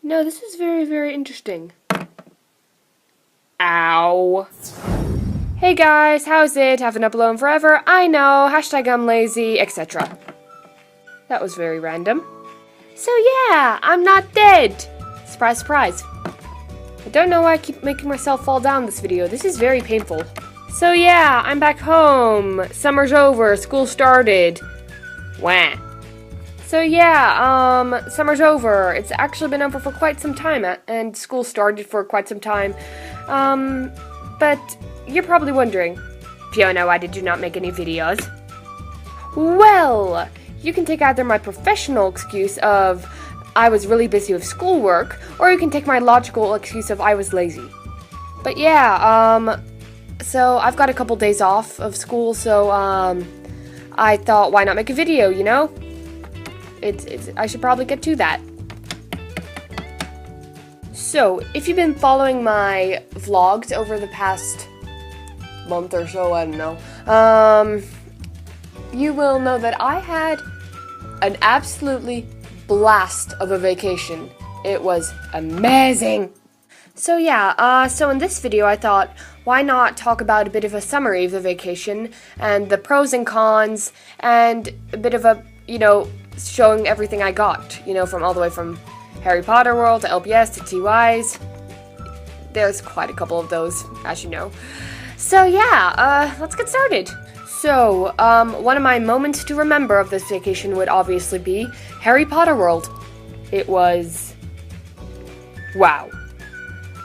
No, this is very, very interesting. Ow. Hey guys, how's it? Haven't uploaded forever? I know, hashtag I'm lazy, etc. That was very random. So yeah, I'm not dead. Surprise, surprise. I don't know why I keep making myself fall down this video. This is very painful. So yeah, I'm back home. Summer's over, school started. Wah. So yeah, summer's over. It's actually been over for quite some time, and school started for quite some time. But you're probably wondering, Fiona, why did you not make any videos? Well, you can take either my professional excuse of I was really busy with schoolwork, or you can take my logical excuse of I was lazy. But yeah, so I've got a couple days off of school, so I thought, why not make a video, you know? I should probably get to that. So, if you've been following my vlogs over the past month or so, I don't know, you will know that I had an absolutely blast of a vacation. It was amazing. So yeah, so in this video I thought, why not talk about a bit of a summary of the vacation, and the pros and cons, and a bit of a, you know, showing everything I got, you know, from all the way from Harry Potter World to LPS to TYs. There's quite a couple of those, as you know. So yeah, let's get started. So, one of my moments to remember of this vacation would obviously be Harry Potter World. It was... wow.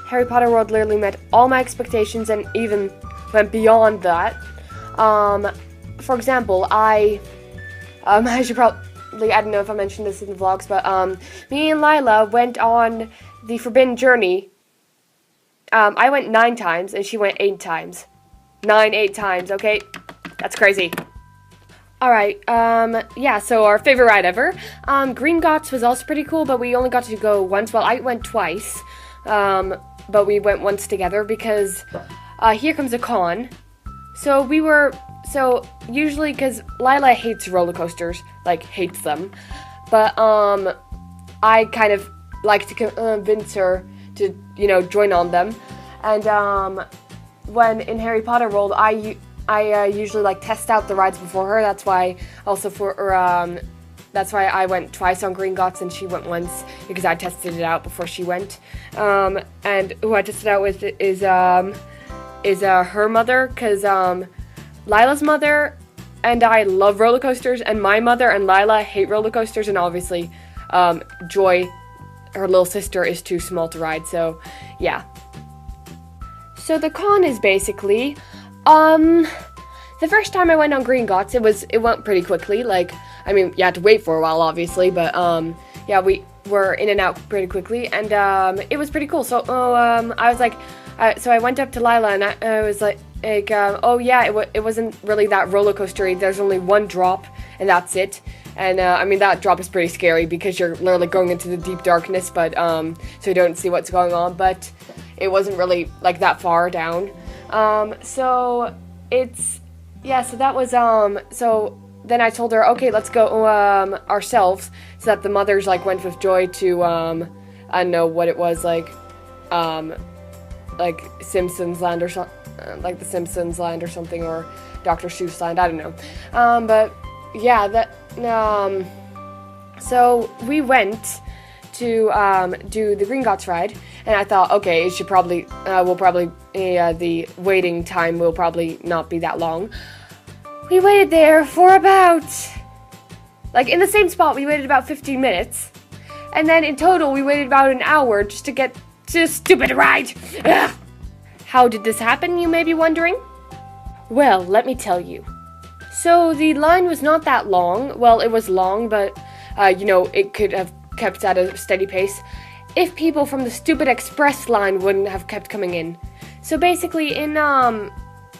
Harry Potter World literally met all my expectations and even went beyond that. For example, I should probably, I don't know if I mentioned this in the vlogs, but, me and Lila went on the Forbidden Journey. I went 9 times, and she went 8 times. 8 times, okay? That's crazy. Alright, yeah, so our favorite ride ever. Gringotts was also pretty cool, but we only got to go once. Well, I went twice, but we went once together because, here comes a con. So usually, because Lila hates roller coasters, like, hates them, but, I kind of like to convince her to, you know, join on them, and, when in Harry Potter World, I usually like test out the rides before her. That's why that's why I went twice on Gringotts and she went once, because I tested it out before she went. And who I tested out with is her mother, because Lila's mother and I love roller coasters, and my mother and Lila hate roller coasters, and obviously Joy, her little sister, is too small to ride. So yeah. So the con is basically, the first time I went on Gringotts, it went pretty quickly. Like, I mean, you had to wait for a while, obviously, but, yeah, we were in and out pretty quickly, and, it was pretty cool. So, I was like, so I went up to Lila, and I was like, oh yeah, it wasn't really that roller coastery. There's only one drop, and that's it. And, I mean, that drop is pretty scary, because you're literally going into the deep darkness, but, so you don't see what's going on, but it wasn't really, like, that far down. So it's, yeah, so that was, so then I told her, okay, let's go, ourselves, so that the mothers, like, went with Joy to, I don't know what it was, like Simpsons Land or something, like the Simpsons Land or something, or Dr. Seuss Land, I don't know, but, yeah, so we went to, do the Gringotts ride, and I thought, okay, it should probably, the waiting time will probably not be that long. We waited there for about, like, in the same spot, we waited about 15 minutes, and then in total, we waited about an hour just to get to this stupid ride. Ugh. How did this happen, you may be wondering? Well, let me tell you. So, the line was not that long. Well, it was long, but, you know, it could have kept at a steady pace if people from the stupid express line wouldn't have kept coming in. So basically, in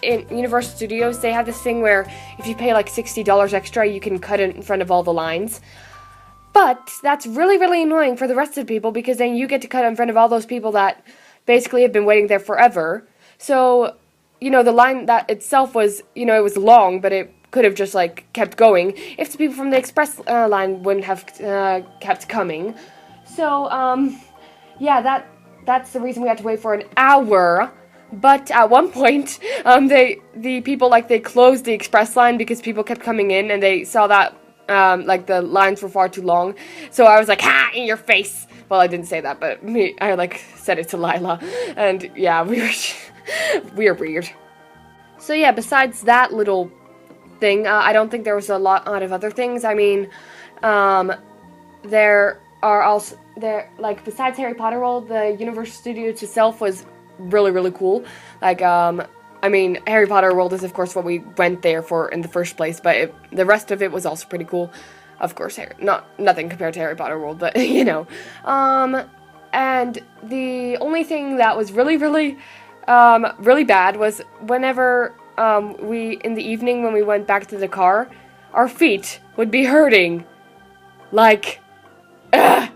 Universal Studios, they have this thing where if you pay like $60 extra, you can cut in front of all the lines. But that's really, really annoying for the rest of the people, because then you get to cut in front of all those people that basically have been waiting there forever. So, you know, the line that itself was, you know, it was long, but it could have just, like, kept going if the people from the express line wouldn't have kept coming. So, yeah, that's the reason we had to wait for an hour. But at one point, the people, like, they closed the express line because people kept coming in and they saw that, like, the lines were far too long. So I was like, ha, in your face. Well, I didn't say that, but I, like, said it to Lila. And, yeah, we were weird. So, yeah, besides that little thing, I don't think there was a lot of other things. I mean, there are also, like, besides Harry Potter World, the Universal Studios itself was really, really cool. Like, I mean, Harry Potter World is, of course, what we went there for in the first place, but the rest of it was also pretty cool. Of course, nothing compared to Harry Potter World, but, you know. And the only thing that was really, really, really bad was whenever, in the evening when we went back to the car, our feet would be hurting. Like, ugh.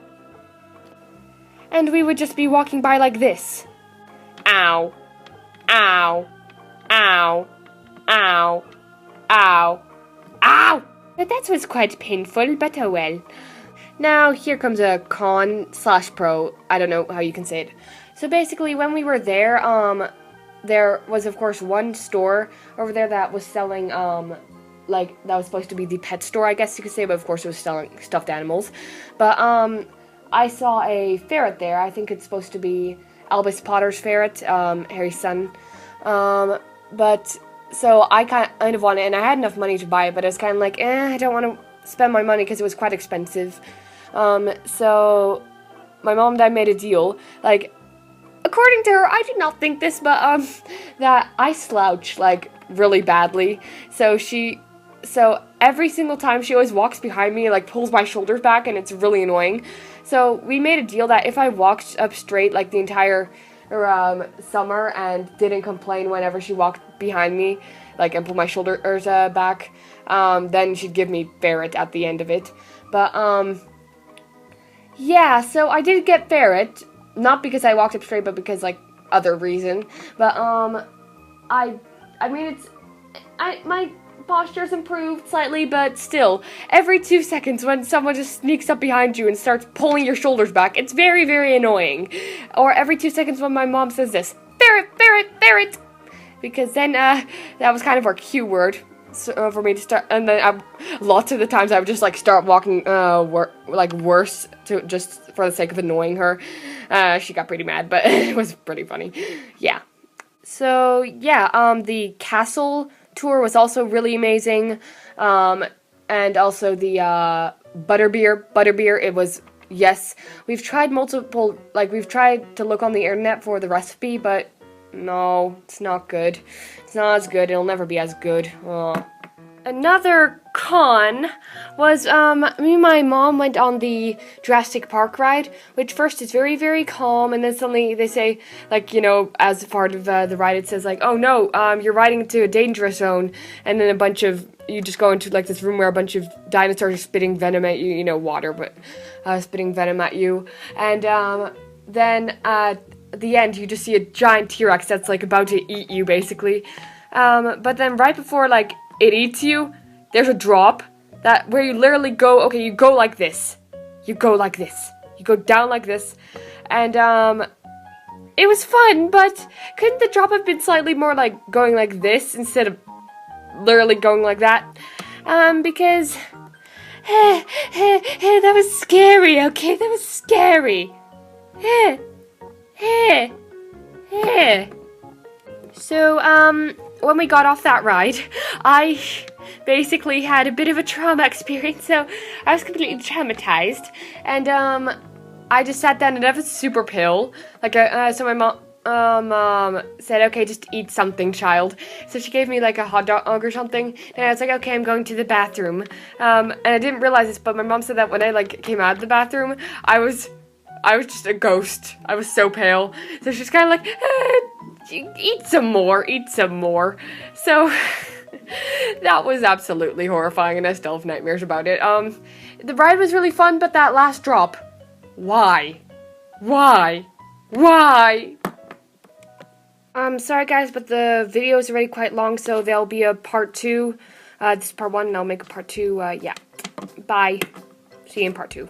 And we would just be walking by like this. Ow. Ow. Ow. Ow. Ow. Ow! But that was quite painful, but oh well. Now, here comes a con/pro. I don't know how you can say it. So basically, when we were there, there was, of course, one store over there that was selling, like, that was supposed to be the pet store, I guess you could say, but of course it was selling stuffed animals. But, I saw a ferret there. I think it's supposed to be Albus Potter's ferret, Harry's son. But, so I kind of wanted, and I had enough money to buy it, but I was kind of like, I don't want to spend my money because it was quite expensive. So my mom and I made a deal, like, according to her, I did not think this, but, that I slouch, like, really badly. So every single time she always walks behind me, like, pulls my shoulders back, and it's really annoying. So we made a deal that if I walked up straight, like, the entire, summer and didn't complain whenever she walked behind me, like, and pulled my shoulders, back, then she'd give me ferret at the end of it. But, yeah, so I did get ferret. Not because I walked up straight, but because, like, other reason. But, I mean, my posture's improved slightly, but still, every 2 seconds when someone just sneaks up behind you and starts pulling your shoulders back, it's very, very annoying. Or every 2 seconds when my mom says this, ferret, ferret, ferret! Because then, that was kind of our cue word. So, for me to start, and then lots of the times I would just, like, start walking, worse, just for the sake of annoying her. She got pretty mad, but it was pretty funny. Yeah. So, yeah, the castle tour was also really amazing, and also the, butterbeer, it was, yes, we've tried we've tried to look on the internet for the recipe, but no, it's not good. It's not as good. It'll never be as good. Oh. Another con was, me and my mom went on the Jurassic Park ride, which first is very, very calm, and then suddenly they say, like, you know, as part of the ride, it says, like, oh no, you're riding into a danger zone, and then you just go into, like, this room where a bunch of dinosaurs are spitting venom at you, you know, water, but, spitting venom at you, and, then, at the end, you just see a giant T-Rex that's, like, about to eat you, basically. But then right before, like, it eats you, there's a drop where you literally go, okay, you go like this. You go like this. You go down like this. And, it was fun, but couldn't the drop have been slightly more, like, going like this instead of literally going like that? Because, that was scary, okay? That was scary. So, when we got off that ride, I basically had a bit of a trauma experience, so I was completely traumatized, and, I just sat down and I was super pale, like, so my mom, said, okay, just eat something, child, so she gave me, like, a hot dog or something, and I was like, okay, I'm going to the bathroom, and I didn't realize this, but my mom said that when I, like, came out of the bathroom, I was just a ghost. I was so pale. So she's kind of like, eat some more. So, that was absolutely horrifying, and I still have nightmares about it. The ride was really fun, but that last drop, why? Sorry guys, but the video is already quite long, so there'll be a part 2. This is part 1, and I'll make a part 2, yeah. Bye. See you in part 2.